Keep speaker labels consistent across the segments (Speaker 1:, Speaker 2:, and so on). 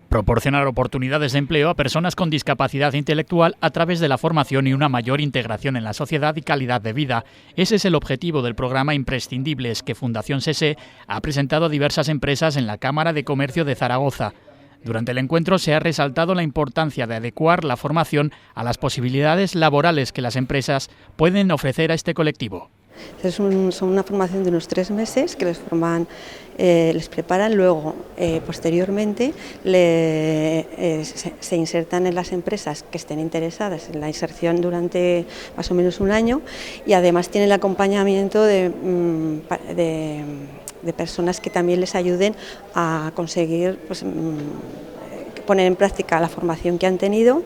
Speaker 1: Proporcionar oportunidades de empleo a personas con discapacidad intelectual a través de la formación y una mayor integración en la sociedad y calidad de vida. Ese es el objetivo del programa Imprescindibles que Fundación SESE ha presentado a diversas empresas en la Cámara de Comercio de Zaragoza. Durante el encuentro se ha resaltado la importancia de adecuar la formación a las posibilidades laborales que las empresas pueden ofrecer a este colectivo.
Speaker 2: Son una formación de unos 3 meses que les preparan, luego posteriormente se insertan en las empresas que estén interesadas en la inserción durante más o menos un año, y además tienen el acompañamiento de personas que también les ayuden a conseguir poner en práctica la formación que han tenido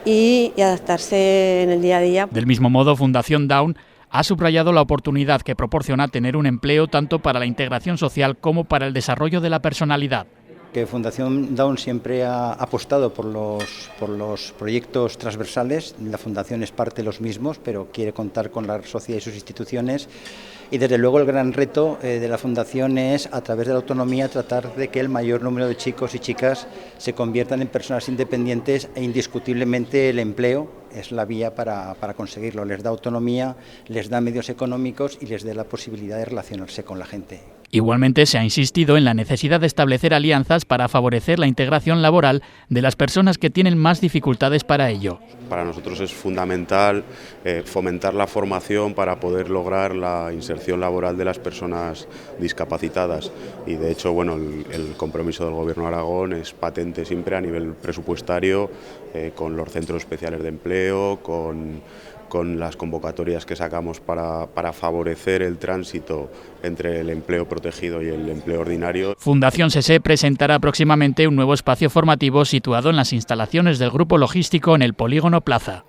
Speaker 2: y adaptarse en el día a día.
Speaker 1: Del mismo modo, Fundación Down ha subrayado la oportunidad que proporciona tener un empleo tanto para la integración social como para el desarrollo de la personalidad.
Speaker 3: Que Fundación Down siempre ha apostado por los proyectos transversales. La Fundación es parte de los mismos, pero quiere contar con la sociedad y sus instituciones. Y desde luego el gran reto de la Fundación es, a través de la autonomía, tratar de que el mayor número de chicos y chicas se conviertan en personas independientes, e indiscutiblemente el empleo es la vía para conseguirlo. Les da autonomía, les da medios económicos y les da la posibilidad de relacionarse con la gente.
Speaker 1: Igualmente se ha insistido en la necesidad de establecer alianzas para favorecer la integración laboral de las personas que tienen más dificultades para ello.
Speaker 4: Para nosotros es fundamental fomentar la formación para poder lograr la inserción laboral de las personas discapacitadas, y de hecho el compromiso del Gobierno de Aragón es patente siempre a nivel presupuestario, con los centros especiales de empleo, con las convocatorias que sacamos para favorecer el tránsito entre el empleo protegido y el empleo ordinario.
Speaker 1: Fundación SESE presentará próximamente un nuevo espacio formativo situado en las instalaciones del Grupo Logístico en el Polígono Plaza.